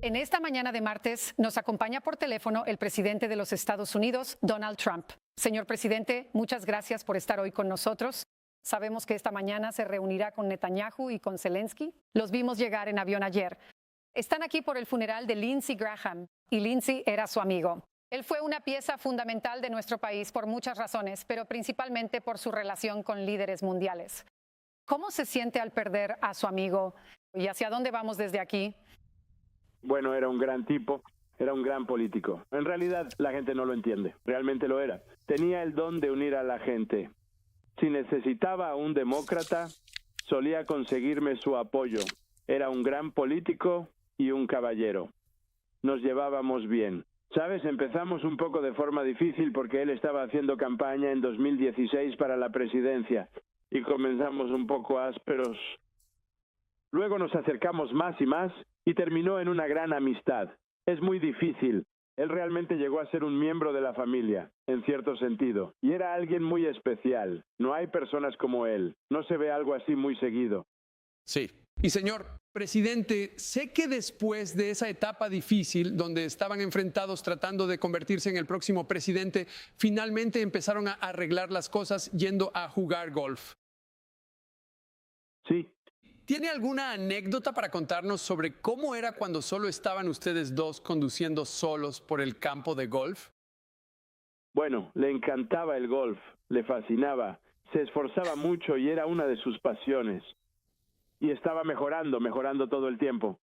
En esta mañana de martes nos acompaña por teléfono el presidente de los Estados Unidos, Donald Trump. Señor presidente, muchas gracias por estar hoy con nosotros. Sabemos que esta mañana se reunirá con Netanyahu y con Zelensky. Los vimos llegar en avión ayer. Están aquí por el funeral de Lindsey Graham, y Lindsey era su amigo. Él fue una pieza fundamental de nuestro país por muchas razones, pero principalmente por su relación con líderes mundiales. ¿Cómo se siente al perder a su amigo y hacia dónde vamos desde aquí? Bueno, era un gran tipo, era un gran político. En realidad, la gente no lo entiende. Realmente lo era. Tenía el don de unir a la gente. Si necesitaba a un demócrata, solía conseguirme su apoyo. Era un gran político y un caballero. Nos llevábamos bien. ¿Sabes? Empezamos un poco de forma difícil porque él estaba haciendo campaña en 2016 para la presidencia y comenzamos un poco ásperos. Luego nos acercamos más y más y terminó en una gran amistad. Es muy difícil. Él realmente llegó a ser un miembro de la familia, en cierto sentido, y era alguien muy especial. No hay personas como él. No se ve algo así muy seguido. Sí. Y señor presidente, sé que después de esa etapa difícil, donde estaban enfrentados tratando de convertirse en el próximo presidente, finalmente empezaron a arreglar las cosas yendo a jugar golf. Sí. ¿Tiene alguna anécdota para contarnos sobre cómo era cuando solo estaban ustedes dos conduciendo solos por el campo de golf? Bueno, le encantaba el golf, le fascinaba, se esforzaba mucho y era una de sus pasiones. Y estaba mejorando todo el tiempo.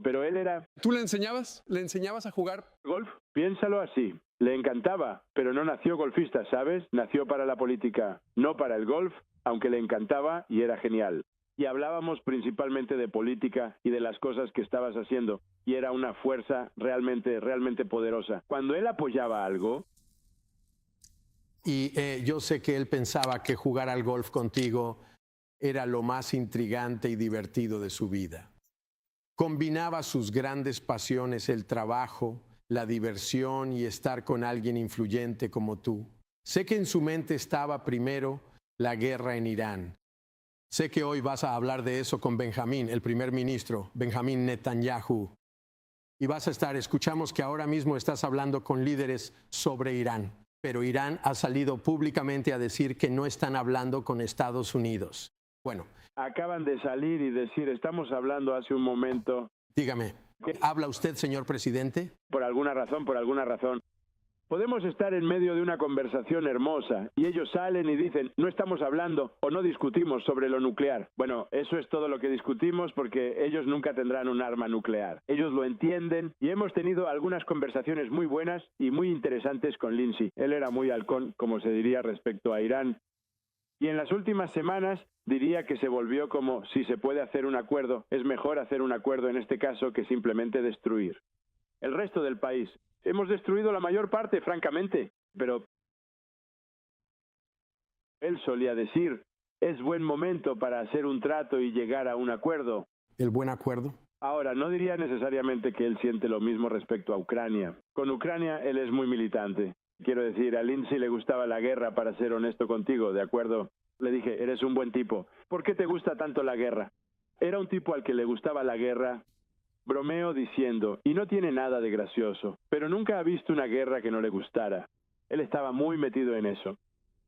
Pero él era... ¿Tú le enseñabas? ¿Le enseñabas a jugar golf? Piénsalo así. Le encantaba, pero no nació golfista, ¿sabes? Nació para la política, no para el golf, aunque le encantaba y era genial. Y hablábamos principalmente de política y de las cosas que estabas haciendo. Y era una fuerza realmente poderosa. Cuando él apoyaba algo... Y yo sé que él pensaba que jugar al golf contigo era lo más intrigante y divertido de su vida. Combinaba sus grandes pasiones, el trabajo, la diversión y estar con alguien influyente como tú. Sé que en su mente estaba primero la guerra en Irán. Sé que hoy vas a hablar de eso con Benjamín, el primer ministro, Benjamín Netanyahu. Y escuchamos que ahora mismo estás hablando con líderes sobre Irán. Pero Irán ha salido públicamente a decir que no están hablando con Estados Unidos. Bueno. Acaban de salir y decir, estamos hablando hace un momento. Dígame, ¿habla usted, señor presidente? Por alguna razón. Podemos estar en medio de una conversación hermosa y ellos salen y dicen, no estamos hablando o no discutimos sobre lo nuclear. Bueno, eso es todo lo que discutimos porque ellos nunca tendrán un arma nuclear. Ellos lo entienden y hemos tenido algunas conversaciones muy buenas y muy interesantes con Lindsey. Él era muy halcón, como se diría, respecto a Irán. Y en las últimas semanas diría que se volvió como si se puede hacer un acuerdo. Es mejor hacer un acuerdo en este caso que simplemente destruir. El resto del país. Hemos destruido la mayor parte, francamente. Pero él solía decir, es buen momento para hacer un trato y llegar a un acuerdo. ¿El buen acuerdo? Ahora, no diría necesariamente que él siente lo mismo respecto a Ucrania. Con Ucrania él es muy militante. Quiero decir, a Lindsey le gustaba la guerra, para ser honesto contigo, ¿de acuerdo? Le dije, eres un buen tipo. ¿Por qué te gusta tanto la guerra? Era un tipo al que le gustaba la guerra. Bromeo diciendo, y no tiene nada de gracioso, pero nunca ha visto una guerra que no le gustara. Él estaba muy metido en eso.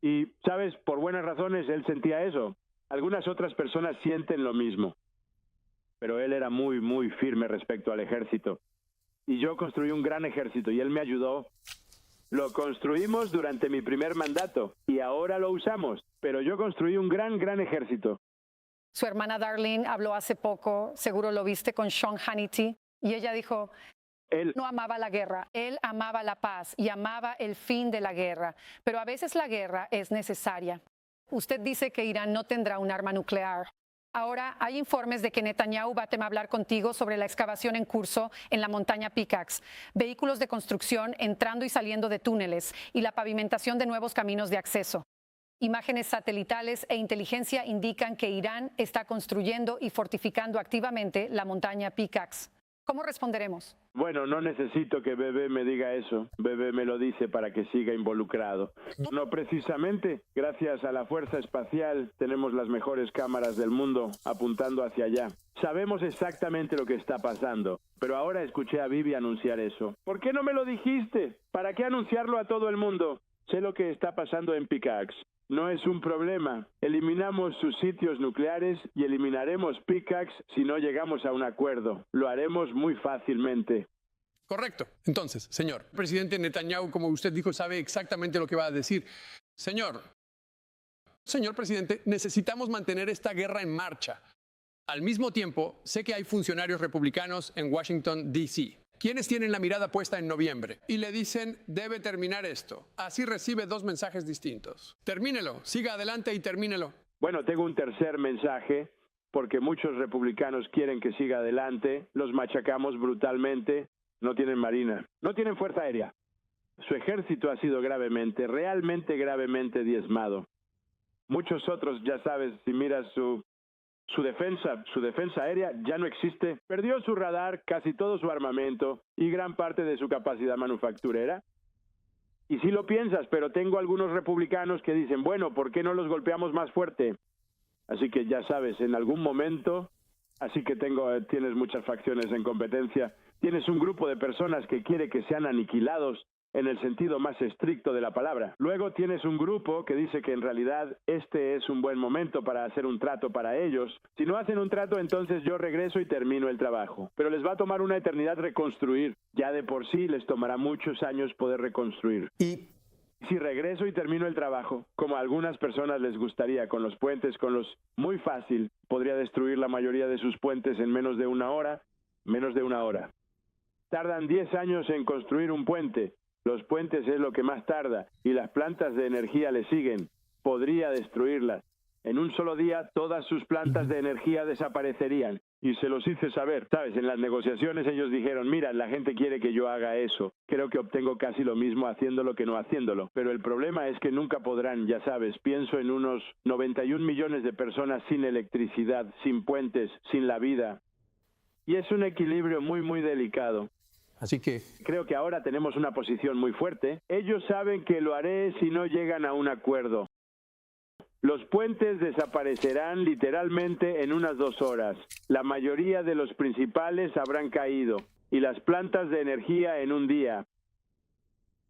Y, ¿sabes? Por buenas razones él sentía eso. Algunas otras personas sienten lo mismo. Pero él era muy firme respecto al ejército. Y yo construí un gran ejército y él me ayudó. Lo construimos durante mi primer mandato y ahora lo usamos, pero yo construí un gran ejército. Su hermana Darlene habló hace poco, seguro lo viste, con Sean Hannity, y ella dijo, él no amaba la guerra, él amaba la paz y amaba el fin de la guerra, pero a veces la guerra es necesaria. Usted dice que Irán no tendrá un arma nuclear. Ahora hay informes de que Netanyahu va a hablar contigo sobre la excavación en curso en la montaña Pickaxe, vehículos de construcción entrando y saliendo de túneles y la pavimentación de nuevos caminos de acceso. Imágenes satelitales e inteligencia indican que Irán está construyendo y fortificando activamente la montaña Pickaxe. ¿Cómo responderemos? Bueno, no necesito que Bebé me diga eso. Bebé me lo dice para que siga involucrado. No precisamente. Gracias a la Fuerza Espacial tenemos las mejores cámaras del mundo apuntando hacia allá. Sabemos exactamente lo que está pasando. Pero ahora escuché a Bibi anunciar eso. ¿Por qué no me lo dijiste? ¿Para qué anunciarlo a todo el mundo? Sé lo que está pasando en Pickaxe. No es un problema. Eliminamos sus sitios nucleares y eliminaremos Pickaxe si no llegamos a un acuerdo. Lo haremos muy fácilmente. Correcto. Entonces, señor, el presidente Netanyahu, como usted dijo, sabe exactamente lo que va a decir. Señor presidente, necesitamos mantener esta guerra en marcha. Al mismo tiempo, sé que hay funcionarios republicanos en Washington, D.C., quienes tienen la mirada puesta en noviembre y le dicen, debe terminar esto. Así recibe dos mensajes distintos. Termínelo, siga adelante y termínelo. Bueno, tengo un tercer mensaje, porque muchos republicanos quieren que siga adelante, los machacamos brutalmente, no tienen marina, no tienen fuerza aérea. Su ejército ha sido gravemente, realmente gravemente diezmado. Muchos otros, ya sabes, si miras su defensa aérea ya no existe. Perdió su radar, casi todo su armamento y gran parte de su capacidad manufacturera. Y sí lo piensas, pero tengo algunos republicanos que dicen, bueno, ¿por qué no los golpeamos más fuerte? Así que ya sabes, en algún momento, así que tienes muchas facciones en competencia, tienes un grupo de personas que quiere que sean aniquilados en el sentido más estricto de la palabra. Luego tienes un grupo que dice que en realidad este es un buen momento para hacer un trato para ellos. Si no hacen un trato, entonces yo regreso y termino el trabajo. Pero les va a tomar una eternidad reconstruir. Ya de por sí les tomará muchos años poder reconstruir. Y si regreso y termino el trabajo, como a algunas personas les gustaría, con los puentes, muy fácil, podría destruir la mayoría de sus puentes en menos de una hora. Tardan 10 años en construir un puente. Los puentes es lo que más tarda y las plantas de energía le siguen. Podría destruirlas. En un solo día todas sus plantas de energía desaparecerían. Y se los hice saber. ¿Sabes? En las negociaciones ellos dijeron, mira, la gente quiere que yo haga eso. Creo que obtengo casi lo mismo haciéndolo que no haciéndolo. Pero el problema es que nunca podrán, ya sabes. Pienso en unos 91 millones de personas sin electricidad, sin puentes, sin la vida. Y es un equilibrio muy, muy delicado. Así que creo que ahora tenemos una posición muy fuerte. Ellos saben que lo haré si no llegan a un acuerdo. Los puentes desaparecerán literalmente en unas 2 horas. La mayoría de los principales habrán caído y las plantas de energía en un día.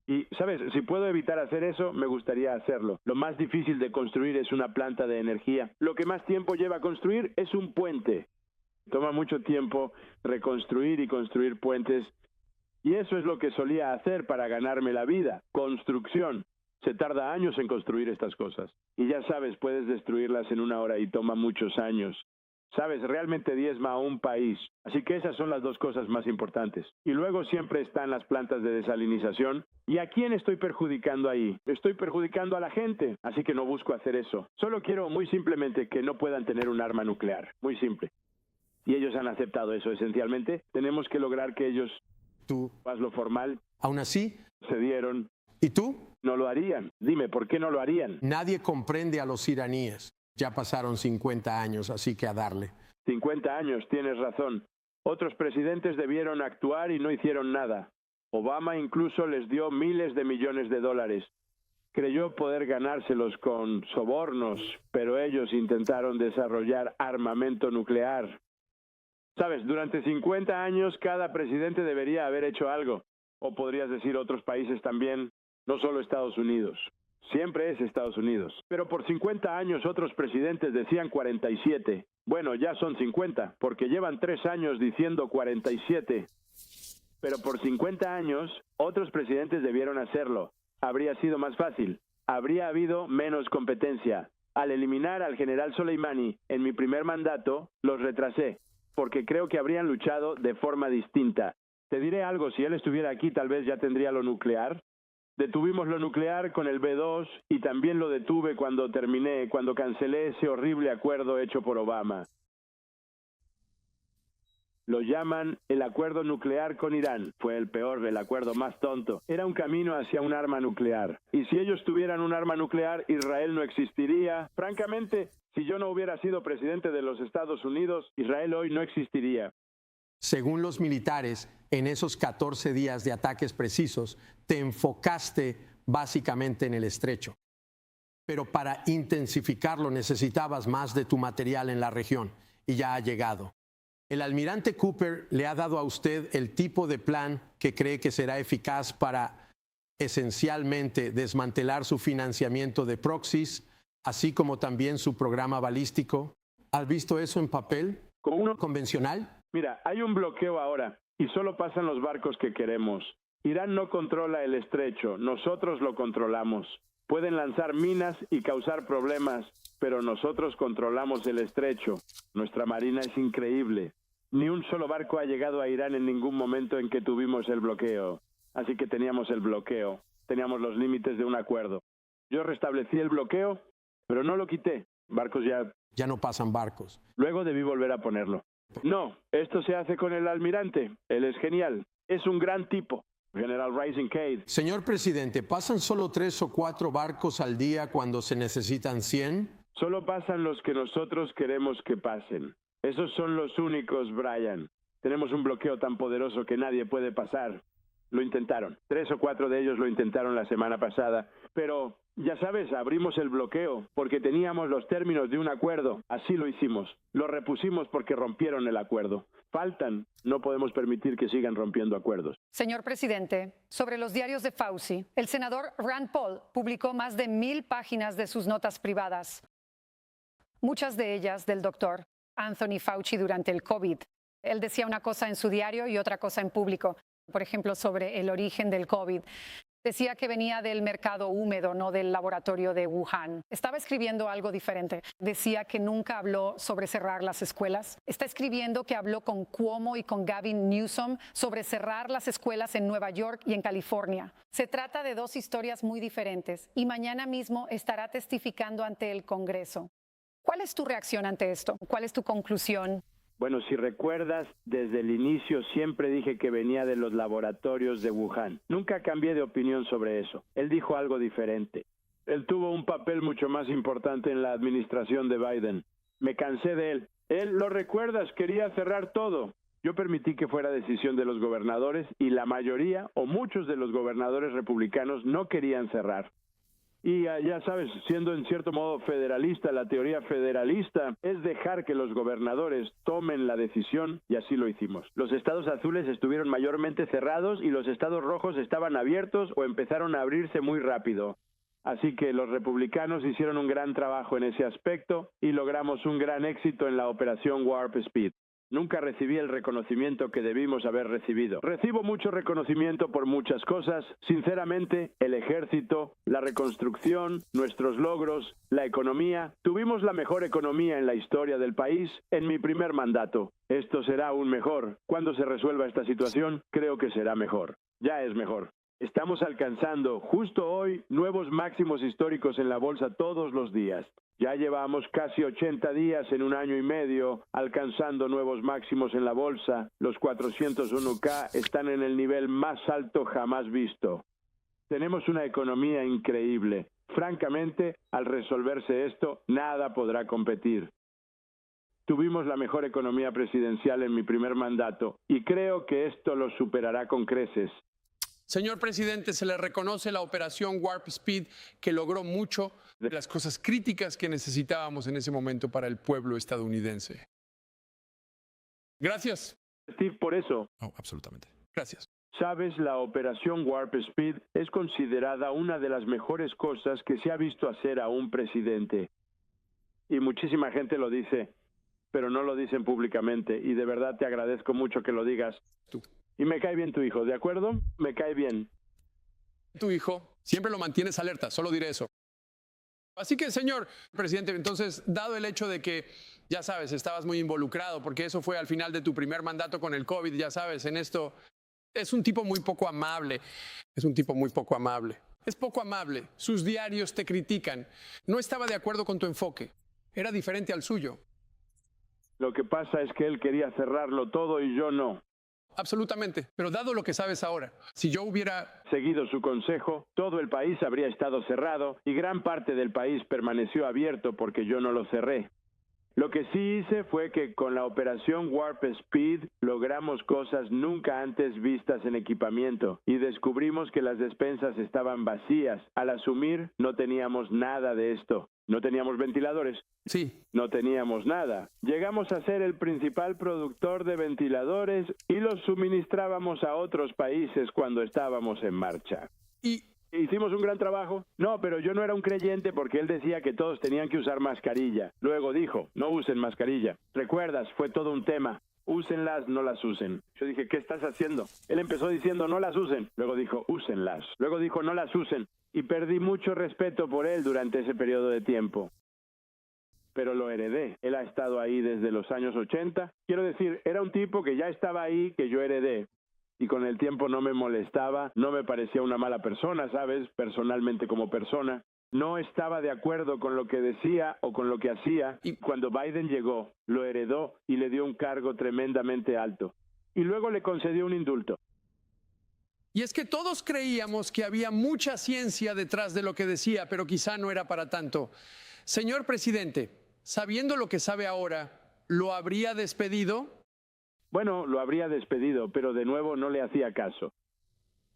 Y, ¿sabes? Si puedo evitar hacer eso, me gustaría hacerlo. Lo más difícil de construir es una planta de energía. Lo que más tiempo lleva a construir es un puente. Toma mucho tiempo reconstruir y construir puentes. Y eso es lo que solía hacer para ganarme la vida. Construcción. Se tarda años en construir estas cosas. Y ya sabes, puedes destruirlas en 1 hora y toma muchos años. Sabes, realmente diezma a un país. Así que esas son las 2 cosas más importantes. Y luego siempre están las plantas de desalinización. ¿Y a quién estoy perjudicando ahí? Estoy perjudicando a la gente. Así que no busco hacer eso. Solo quiero muy simplemente que no puedan tener un arma nuclear. Muy simple. Y ellos han aceptado eso esencialmente. Tenemos que lograr que ellos... Tú, haz lo formal. Aún así, cedieron. ¿Y tú? No lo harían. Dime, ¿por qué no lo harían? Nadie comprende a los iraníes. Ya pasaron 50 años, así que a darle. 50 años, tienes razón. Otros presidentes debieron actuar y no hicieron nada. Obama incluso les dio miles de millones de dólares. Creyó poder ganárselos con sobornos, pero ellos intentaron desarrollar armamento nuclear. Sabes, durante 50 años cada presidente debería haber hecho algo. O podrías decir otros países también, no solo Estados Unidos. Siempre es Estados Unidos. Pero por 50 años otros presidentes decían 47. Bueno, ya son 50, porque llevan 3 años diciendo 47. Pero por 50 años otros presidentes debieron hacerlo. Habría sido más fácil. Habría habido menos competencia. Al eliminar al general Soleimani en mi primer mandato, los retrasé. Porque creo que habrían luchado de forma distinta. Te diré algo, si él estuviera aquí tal vez ya tendría lo nuclear. Detuvimos lo nuclear con el B-2 y también lo detuve cuando cancelé ese horrible acuerdo hecho por Obama. Lo llaman el acuerdo nuclear con Irán. Fue el peor, el acuerdo más tonto. Era un camino hacia un arma nuclear. Y si ellos tuvieran un arma nuclear, Israel no existiría. Francamente, si yo no hubiera sido presidente de los Estados Unidos, Israel hoy no existiría. Según los militares, en esos 14 días de ataques precisos, te enfocaste básicamente en el estrecho. Pero para intensificarlo necesitabas más de tu material en la región y ya ha llegado. El almirante Cooper le ha dado a usted el tipo de plan que cree que será eficaz para esencialmente desmantelar su financiamiento de proxies, así como también su programa balístico. ¿Has visto eso en papel? Como uno ¿Convencional? Mira, hay un bloqueo ahora y solo pasan los barcos que queremos. Irán no controla el estrecho, nosotros lo controlamos. Pueden lanzar minas y causar problemas, pero nosotros controlamos el estrecho. Nuestra marina es increíble. Ni un solo barco ha llegado a Irán en ningún momento en que tuvimos el bloqueo. Así que teníamos el bloqueo, teníamos los límites de un acuerdo. Yo restablecí el bloqueo, pero no lo quité. Barcos Ya no pasan barcos. Luego debí volver a ponerlo. No, esto se hace con el almirante. Él es genial. Es un gran tipo. General Rising Cade. Señor presidente, ¿pasan solo 3 o 4 barcos al día cuando se necesitan 100? Solo pasan los que nosotros queremos que pasen. Esos son los únicos, Brian. Tenemos un bloqueo tan poderoso que nadie puede pasar. Lo intentaron. 3 o 4 de ellos lo intentaron la semana pasada. Pero, ya sabes, abrimos el bloqueo porque teníamos los términos de un acuerdo. Así lo hicimos. Lo repusimos porque rompieron el acuerdo. Faltan. No podemos permitir que sigan rompiendo acuerdos. Señor presidente, sobre los diarios de Fauci, el senador Rand Paul publicó más de 1000 páginas de sus notas privadas. Muchas de ellas del doctor Anthony Fauci durante el COVID. Él decía una cosa en su diario y otra cosa en público. Por ejemplo, sobre el origen del COVID. Decía que venía del mercado húmedo, no del laboratorio de Wuhan. Estaba escribiendo algo diferente. Decía que nunca habló sobre cerrar las escuelas. Está escribiendo que habló con Cuomo y con Gavin Newsom sobre cerrar las escuelas en Nueva York y en California. Se trata de 2 historias muy diferentes y mañana mismo estará testificando ante el Congreso. ¿Cuál es tu reacción ante esto? ¿Cuál es tu conclusión? Bueno, si recuerdas, desde el inicio siempre dije que venía de los laboratorios de Wuhan. Nunca cambié de opinión sobre eso. Él dijo algo diferente. Él tuvo un papel mucho más importante en la administración de Biden. Me cansé de él. Él, lo recuerdas, quería cerrar todo. Yo permití que fuera decisión de los gobernadores y la mayoría o muchos de los gobernadores republicanos no querían cerrar. Y ya sabes, siendo en cierto modo federalista, la teoría federalista es dejar que los gobernadores tomen la decisión y así lo hicimos. Los estados azules estuvieron mayormente cerrados y los estados rojos estaban abiertos o empezaron a abrirse muy rápido. Así que los republicanos hicieron un gran trabajo en ese aspecto y logramos un gran éxito en la operación Warp Speed. Nunca recibí el reconocimiento que debimos haber recibido. Recibo mucho reconocimiento por muchas cosas. Sinceramente, el ejército, la reconstrucción, nuestros logros, la economía. Tuvimos la mejor economía en la historia del país en mi primer mandato. Esto será aún mejor. Cuando se resuelva esta situación, creo que será mejor. Ya es mejor. Estamos alcanzando, justo hoy, nuevos máximos históricos en la bolsa todos los días. Ya llevamos casi 80 días en un año y medio alcanzando nuevos máximos en la bolsa. Los 401K están en el nivel más alto jamás visto. Tenemos una economía increíble. Francamente, al resolverse esto, nada podrá competir. Tuvimos la mejor economía presidencial en mi primer mandato y creo que esto lo superará con creces. Señor presidente, se le reconoce la operación Warp Speed, que logró mucho de las cosas críticas que necesitábamos en ese momento para el pueblo estadounidense. Gracias. Steve, por eso. Oh, absolutamente. Gracias. Sabes, la operación Warp Speed es considerada una de las mejores cosas que se ha visto hacer a un presidente. Y muchísima gente lo dice, pero no lo dicen públicamente. Y de verdad te agradezco mucho que lo digas. Tú. Y me cae bien tu hijo, ¿de acuerdo? Me cae bien. Tu hijo, siempre lo mantienes alerta, solo diré eso. Así que, señor presidente, entonces, dado el hecho de que, ya sabes, estabas muy involucrado, porque eso fue al final de tu primer mandato con el COVID, ya sabes, en esto, es un tipo muy poco amable. Es un tipo muy poco amable. Es poco amable. Sus diarios te critican. No estaba de acuerdo con tu enfoque. Era diferente al suyo. Lo que pasa es que él quería cerrarlo todo y yo no. Absolutamente, pero dado lo que sabes ahora, si yo hubiera seguido su consejo, todo el país habría estado cerrado y gran parte del país permaneció abierto porque yo no lo cerré. Lo que sí hice fue que con la operación Warp Speed logramos cosas nunca antes vistas en equipamiento y descubrimos que las despensas estaban vacías. Al asumir, no teníamos nada de esto. No teníamos ventiladores. Sí. No teníamos nada. Llegamos a ser el principal productor de ventiladores y los suministrábamos a otros países cuando estábamos en marcha. Y hicimos un gran trabajo. No, pero yo no era un creyente porque él decía que todos tenían que usar mascarilla. Luego dijo, no usen mascarilla. ¿Recuerdas? Fue todo un tema. Úsenlas, no las usen. Yo dije, ¿qué estás haciendo? Él empezó diciendo, no las usen. Luego dijo, úsenlas. Luego dijo, no las usen. Y perdí mucho respeto por él durante ese periodo de tiempo. Pero lo heredé. Él ha estado ahí desde los años 80. Quiero decir, era un tipo que ya estaba ahí, que yo heredé. Y con el tiempo no me molestaba, no me parecía una mala persona, ¿sabes? Personalmente como persona. No estaba de acuerdo con lo que decía o con lo que hacía. Y cuando Biden llegó, lo heredó y le dio un cargo tremendamente alto. Y luego le concedió un indulto. Y es que todos creíamos que había mucha ciencia detrás de lo que decía, pero quizá no era para tanto. Señor presidente, sabiendo lo que sabe ahora, ¿lo habría despedido? Bueno, lo habría despedido, pero de nuevo no le hacía caso.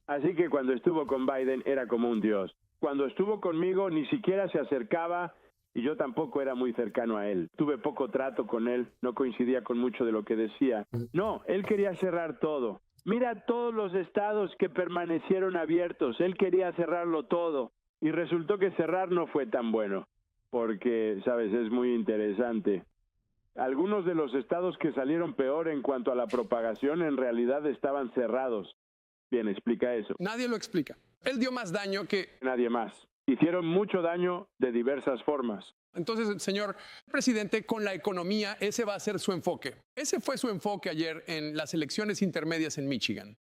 Así que cuando estuvo con Biden era como un dios. Cuando estuvo conmigo ni siquiera se acercaba y yo tampoco era muy cercano a él. Tuve poco trato con él, no coincidía con mucho de lo que decía. No, él quería cerrar todo. Mira todos los estados que permanecieron abiertos. Él quería cerrarlo todo. Y resultó que cerrar no fue tan bueno. Porque, sabes, es muy interesante. Algunos de los estados que salieron peor en cuanto a la propagación en realidad estaban cerrados. Bien, explica eso. Nadie lo explica. Él dio más daño que nadie más. Hicieron mucho daño de diversas formas. Entonces, señor presidente, con la economía, ese va a ser su enfoque. Ese fue su enfoque ayer en las elecciones intermedias en Michigan.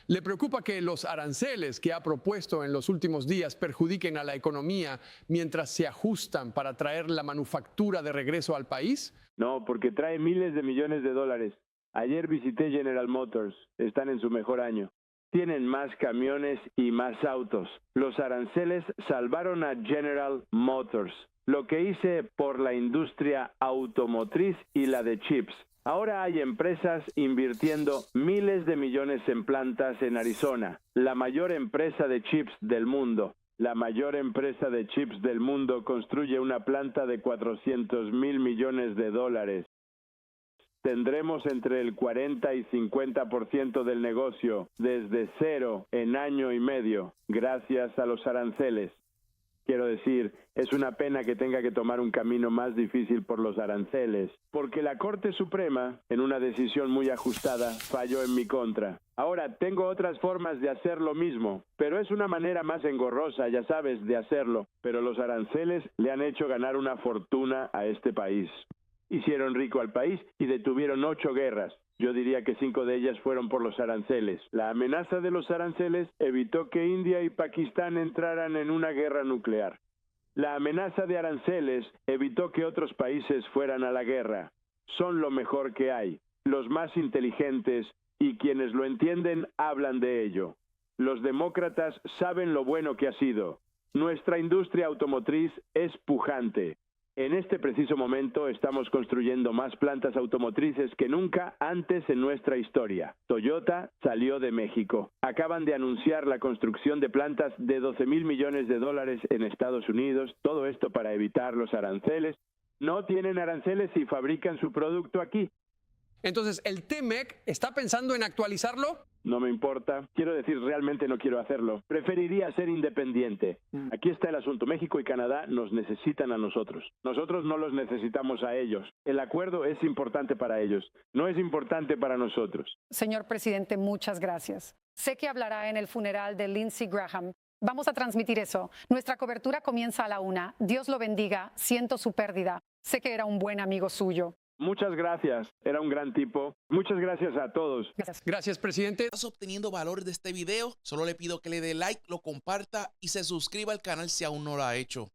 ¿Le preocupa que los aranceles que ha propuesto en los últimos días perjudiquen a la economía mientras se ajustan para traer la manufactura de regreso al país? No, porque trae miles de millones de dólares. Ayer visité General Motors. Están en su mejor año. Tienen más camiones y más autos. Los aranceles salvaron a General Motors. Lo que hice por la industria automotriz y la de chips. Ahora hay empresas invirtiendo miles de millones en plantas en Arizona. La mayor empresa de chips del mundo. La mayor empresa de chips del mundo construye una planta de 400,000 millones de dólares. Tendremos entre el 40 y 50% del negocio desde cero en año y medio, gracias a los aranceles. Quiero decir, es una pena que tenga que tomar un camino más difícil por los aranceles, porque la Corte Suprema, en una decisión muy ajustada, falló en mi contra. Ahora, tengo otras formas de hacer lo mismo, pero es una manera más engorrosa, ya sabes, de hacerlo. Pero los aranceles le han hecho ganar una fortuna a este país. Hicieron rico al país y detuvieron 8 guerras. Yo diría que 5 de ellas fueron por los aranceles. La amenaza de los aranceles evitó que India y Pakistán entraran en una guerra nuclear. La amenaza de aranceles evitó que otros países fueran a la guerra. Son lo mejor que hay. Los más inteligentes y quienes lo entienden hablan de ello. Los demócratas saben lo bueno que ha sido. Nuestra industria automotriz es pujante. En este preciso momento estamos construyendo más plantas automotrices que nunca antes en nuestra historia. Toyota salió de México. Acaban de anunciar la construcción de plantas de 12,000 millones de dólares en Estados Unidos. Todo esto para evitar los aranceles. No tienen aranceles y fabrican su producto aquí. Entonces, ¿el TMEC está pensando en actualizarlo? No me importa. Quiero decir, realmente no quiero hacerlo. Preferiría ser independiente. Aquí está el asunto. México y Canadá nos necesitan a nosotros. Nosotros no los necesitamos a ellos. El acuerdo es importante para ellos. No es importante para nosotros. Señor presidente, muchas gracias. Sé que hablará en el funeral de Lindsey Graham. Vamos a transmitir eso. Nuestra cobertura comienza a la 1. Dios lo bendiga. Siento su pérdida. Sé que era un buen amigo suyo. Muchas gracias, era un gran tipo. Muchas gracias a todos. Gracias, presidente. ¿Estás obteniendo valor de este video? Solo le pido que le dé like, lo comparta y se suscriba al canal si aún no lo ha hecho.